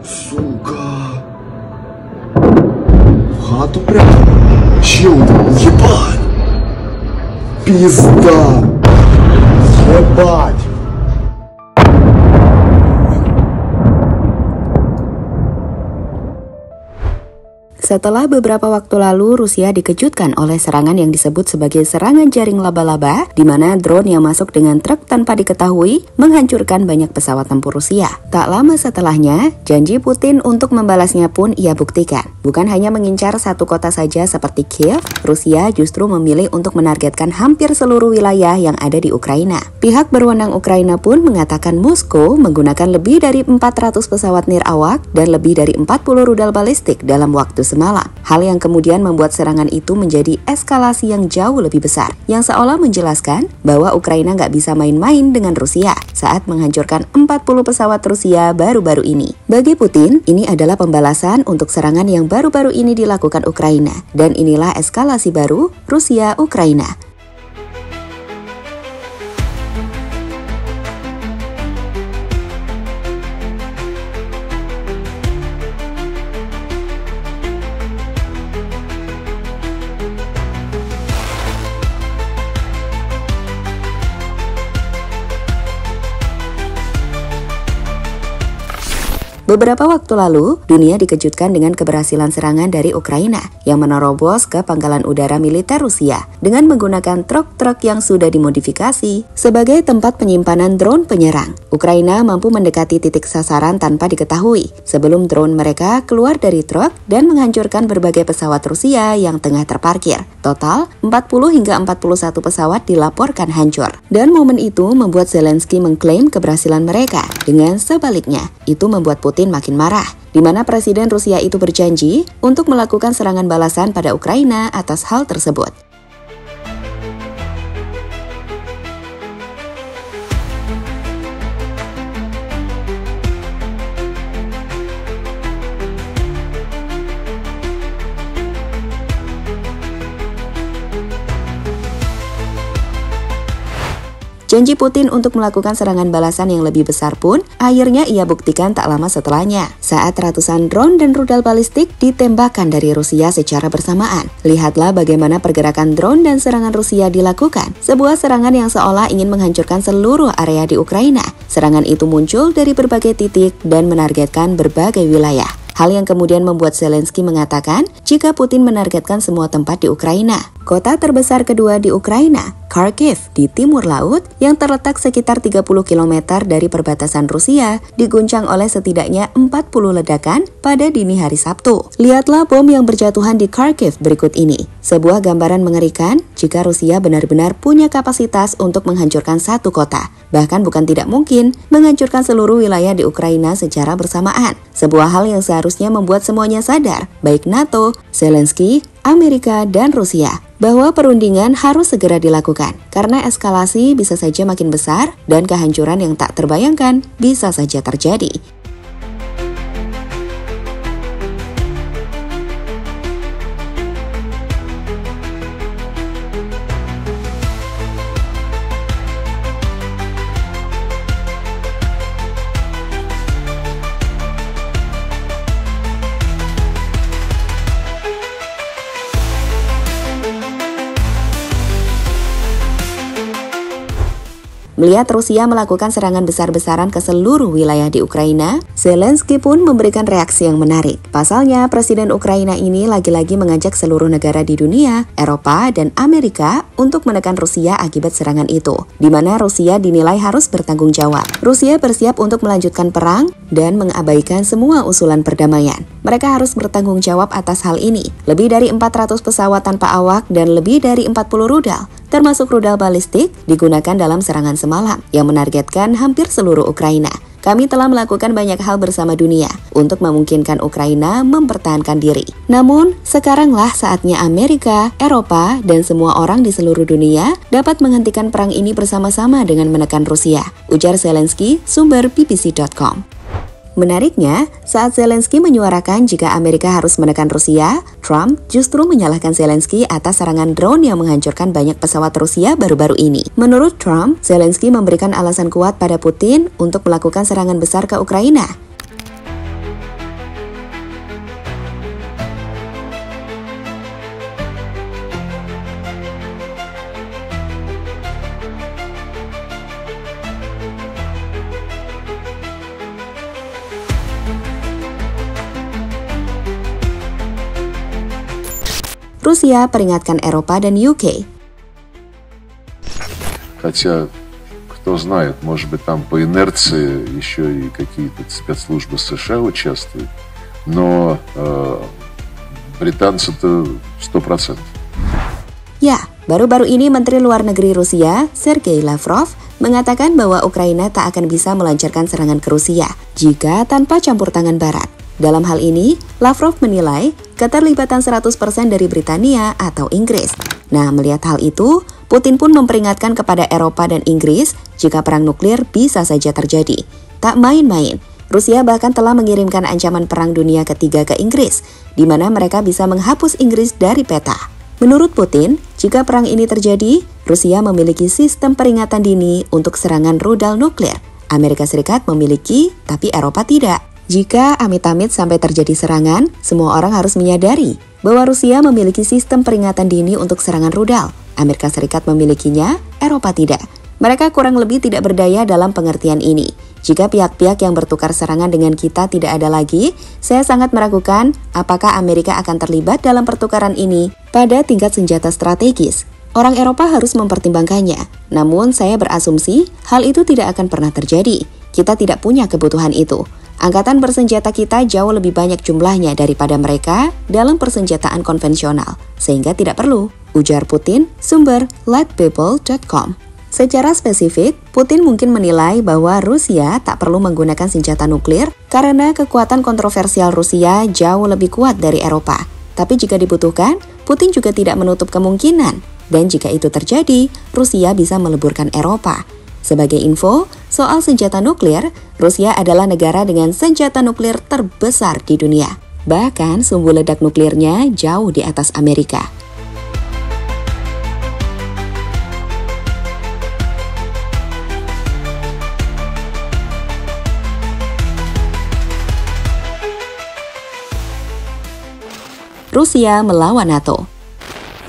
Сука. В хату прям. Чё, ебать. Пизда. Ебать. Setelah beberapa waktu lalu, Rusia dikejutkan oleh serangan yang disebut sebagai serangan jaring laba-laba, di mana drone yang masuk dengan truk tanpa diketahui menghancurkan banyak pesawat tempur Rusia. Tak lama setelahnya, janji Putin untuk membalasnya pun ia buktikan. Bukan hanya mengincar satu kota saja seperti Kiev, Rusia justru memilih untuk menargetkan hampir seluruh wilayah yang ada di Ukraina. Pihak berwenang Ukraina pun mengatakan Moskow menggunakan lebih dari 400 pesawat nirawak dan lebih dari 40 rudal balistik dalam waktu semalam. Hal yang kemudian membuat serangan itu menjadi eskalasi yang jauh lebih besar, yang seolah menjelaskan bahwa Ukraina nggak bisa main-main dengan Rusia saat menghancurkan 40 pesawat Rusia baru-baru ini. Bagi Putin, ini adalah pembalasan untuk serangan yang baru-baru ini dilakukan Ukraina, dan inilah eskalasi baru Rusia-Ukraina. Beberapa waktu lalu, dunia dikejutkan dengan keberhasilan serangan dari Ukraina yang menerobos ke pangkalan udara militer Rusia dengan menggunakan truk-truk yang sudah dimodifikasi sebagai tempat penyimpanan drone penyerang. Ukraina mampu mendekati titik sasaran tanpa diketahui sebelum drone mereka keluar dari truk dan menghancurkan berbagai pesawat Rusia yang tengah terparkir. Total, 40 hingga 41 pesawat dilaporkan hancur. Dan momen itu membuat Zelensky mengklaim keberhasilan mereka. Dengan sebaliknya, itu membuat Putin makin marah, di mana Presiden Rusia itu berjanji untuk melakukan serangan balasan pada Ukraina atas hal tersebut. Janji Putin untuk melakukan serangan balasan yang lebih besar pun akhirnya ia buktikan tak lama setelahnya saat ratusan drone dan rudal balistik ditembakkan dari Rusia secara bersamaan. Lihatlah bagaimana pergerakan drone dan serangan Rusia dilakukan. Sebuah serangan yang seolah ingin menghancurkan seluruh area di Ukraina. Serangan itu muncul dari berbagai titik dan menargetkan berbagai wilayah. Hal yang kemudian membuat Zelensky mengatakan jika Putin menargetkan semua tempat di Ukraina. Kota terbesar kedua di Ukraina, Kharkiv di timur laut yang terletak sekitar 30 km dari perbatasan Rusia, diguncang oleh setidaknya 40 ledakan pada dini hari Sabtu. Lihatlah bom yang berjatuhan di Kharkiv berikut ini. Sebuah gambaran mengerikan jika Rusia benar-benar punya kapasitas untuk menghancurkan satu kota. Bahkan bukan tidak mungkin menghancurkan seluruh wilayah di Ukraina secara bersamaan. Sebuah hal yang seharusnya membuat semuanya sadar, baik NATO, Zelensky, Amerika, dan Rusia, bahwa perundingan harus segera dilakukan karena eskalasi bisa saja makin besar dan kehancuran yang tak terbayangkan bisa saja terjadi. Melihat Rusia melakukan serangan besar-besaran ke seluruh wilayah di Ukraina, Zelensky pun memberikan reaksi yang menarik. Pasalnya, Presiden Ukraina ini lagi-lagi mengajak seluruh negara di dunia, Eropa, dan Amerika untuk menekan Rusia akibat serangan itu, di mana Rusia dinilai harus bertanggung jawab. Rusia bersiap untuk melanjutkan perang dan mengabaikan semua usulan perdamaian. Mereka harus bertanggung jawab atas hal ini. Lebih dari 400 pesawat tanpa awak dan lebih dari 40 rudal, termasuk rudal balistik, digunakan dalam serangan semalam yang menargetkan hampir seluruh Ukraina. Kami telah melakukan banyak hal bersama dunia untuk memungkinkan Ukraina mempertahankan diri. Namun, sekaranglah saatnya Amerika, Eropa, dan semua orang di seluruh dunia dapat menghentikan perang ini bersama-sama dengan menekan Rusia, ujar Zelensky, sumber BBC.com. Menariknya, saat Zelensky menyuarakan jika Amerika harus menekan Rusia, Trump justru menyalahkan Zelensky atas serangan drone yang menghancurkan banyak pesawat Rusia baru-baru ini. Menurut Trump, Zelensky memberikan alasan kuat pada Putin untuk melakukan serangan besar ke Ukraina. Rusia peringatkan Eropa dan UK. Хотя, кто знает, может быть, там по инерции еще и какие-то спецслужбы США участвуют, но британцы-то 100%. Ya, baru-baru ini Menteri Luar Negeri Rusia, Sergei Lavrov, mengatakan bahwa Ukraina tak akan bisa melancarkan serangan ke Rusia jika tanpa campur tangan Barat. Dalam hal ini, Lavrov menilai keterlibatan 100% dari Britania atau Inggris. Nah, melihat hal itu, Putin pun memperingatkan kepada Eropa dan Inggris jika perang nuklir bisa saja terjadi. Tak main-main, Rusia bahkan telah mengirimkan ancaman Perang Dunia Ketiga ke Inggris, di mana mereka bisa menghapus Inggris dari peta. Menurut Putin, jika perang ini terjadi, Rusia memiliki sistem peringatan dini untuk serangan rudal nuklir. Amerika Serikat memiliki, tapi Eropa tidak. Jika amit-amit sampai terjadi serangan, semua orang harus menyadari bahwa Rusia memiliki sistem peringatan dini untuk serangan rudal. Amerika Serikat memilikinya, Eropa tidak. Mereka kurang lebih tidak berdaya dalam pengertian ini. Jika pihak-pihak yang bertukar serangan dengan kita tidak ada lagi, saya sangat meragukan apakah Amerika akan terlibat dalam pertukaran ini pada tingkat senjata strategis. Orang Eropa harus mempertimbangkannya, namun saya berasumsi hal itu tidak akan pernah terjadi. Kita tidak punya kebutuhan itu. Angkatan bersenjata kita jauh lebih banyak jumlahnya daripada mereka dalam persenjataan konvensional, sehingga tidak perlu, ujar Putin, sumber lightpeople.com. Secara spesifik, Putin mungkin menilai bahwa Rusia tak perlu menggunakan senjata nuklir karena kekuatan kontroversial Rusia jauh lebih kuat dari Eropa. Tapi jika dibutuhkan, Putin juga tidak menutup kemungkinan. Dan jika itu terjadi, Rusia bisa meleburkan Eropa. Sebagai info, soal senjata nuklir, Rusia adalah negara dengan senjata nuklir terbesar di dunia. Bahkan sumbu ledak nuklirnya jauh di atas Amerika. Rusia melawan NATO.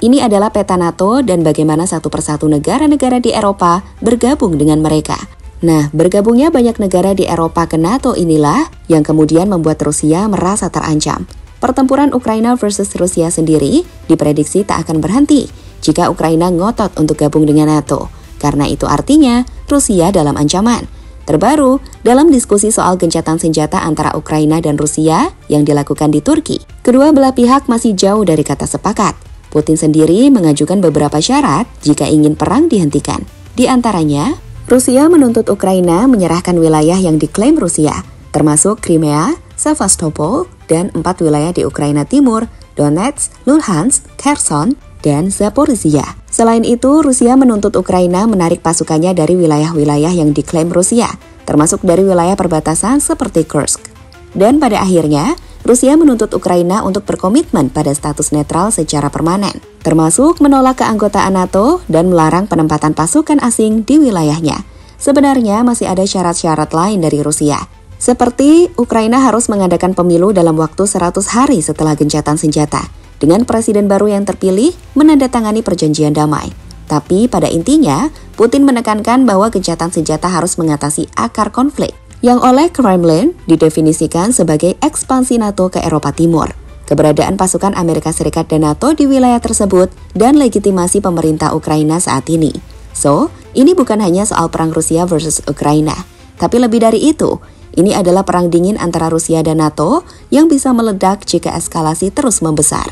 Ini adalah peta NATO dan bagaimana satu persatu negara-negara di Eropa bergabung dengan mereka. Nah, bergabungnya banyak negara di Eropa ke NATO inilah yang kemudian membuat Rusia merasa terancam. Pertempuran Ukraina versus Rusia sendiri diprediksi tak akan berhenti jika Ukraina ngotot untuk gabung dengan NATO. Karena itu artinya Rusia dalam ancaman. Terbaru, dalam diskusi soal gencatan senjata antara Ukraina dan Rusia yang dilakukan di Turki, kedua belah pihak masih jauh dari kata sepakat. Putin sendiri mengajukan beberapa syarat jika ingin perang dihentikan. Di antaranya, Rusia menuntut Ukraina menyerahkan wilayah yang diklaim Rusia, termasuk Crimea, Sevastopol, dan 4 wilayah di Ukraina Timur, Donetsk, Luhansk, Kherson, dan Zaporizhia. Selain itu, Rusia menuntut Ukraina menarik pasukannya dari wilayah-wilayah yang diklaim Rusia, termasuk dari wilayah perbatasan seperti Kursk. Dan pada akhirnya, Rusia menuntut Ukraina untuk berkomitmen pada status netral secara permanen, termasuk menolak keanggotaan NATO dan melarang penempatan pasukan asing di wilayahnya. Sebenarnya masih ada syarat-syarat lain dari Rusia, seperti Ukraina harus mengadakan pemilu dalam waktu 100 hari setelah gencatan senjata, dengan presiden baru yang terpilih menandatangani perjanjian damai. Tapi pada intinya, Putin menekankan bahwa gencatan senjata harus mengatasi akar konflik, yang oleh Kremlin didefinisikan sebagai ekspansi NATO ke Eropa Timur, keberadaan pasukan Amerika Serikat dan NATO di wilayah tersebut, dan legitimasi pemerintah Ukraina saat ini. So, ini bukan hanya soal perang Rusia versus Ukraina, tapi lebih dari itu, ini adalah perang dingin antara Rusia dan NATO yang bisa meledak jika eskalasi terus membesar.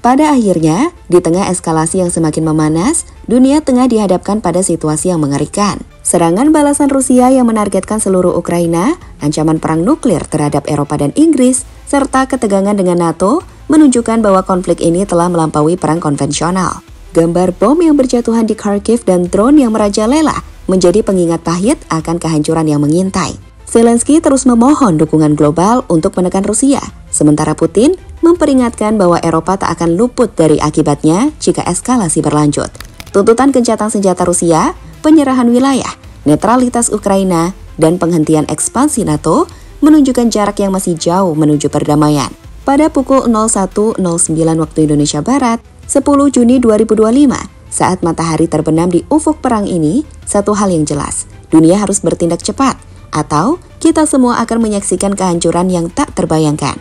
Pada akhirnya, di tengah eskalasi yang semakin memanas, dunia tengah dihadapkan pada situasi yang mengerikan. Serangan balasan Rusia yang menargetkan seluruh Ukraina, ancaman perang nuklir terhadap Eropa dan Inggris, serta ketegangan dengan NATO menunjukkan bahwa konflik ini telah melampaui perang konvensional. Gambar bom yang berjatuhan di Kharkiv dan drone yang merajalela menjadi pengingat pahit akan kehancuran yang mengintai. Zelensky terus memohon dukungan global untuk menekan Rusia, sementara Putin memperingatkan bahwa Eropa tak akan luput dari akibatnya jika eskalasi berlanjut. Tuntutan gencatan senjata Rusia, penyerahan wilayah, netralitas Ukraina, dan penghentian ekspansi NATO menunjukkan jarak yang masih jauh menuju perdamaian. Pada pukul 01.09 waktu Indonesia Barat, 10 Juni 2025, saat matahari terbenam di ufuk perang ini, satu hal yang jelas, dunia harus bertindak cepat, atau kita semua akan menyaksikan kehancuran yang tak terbayangkan.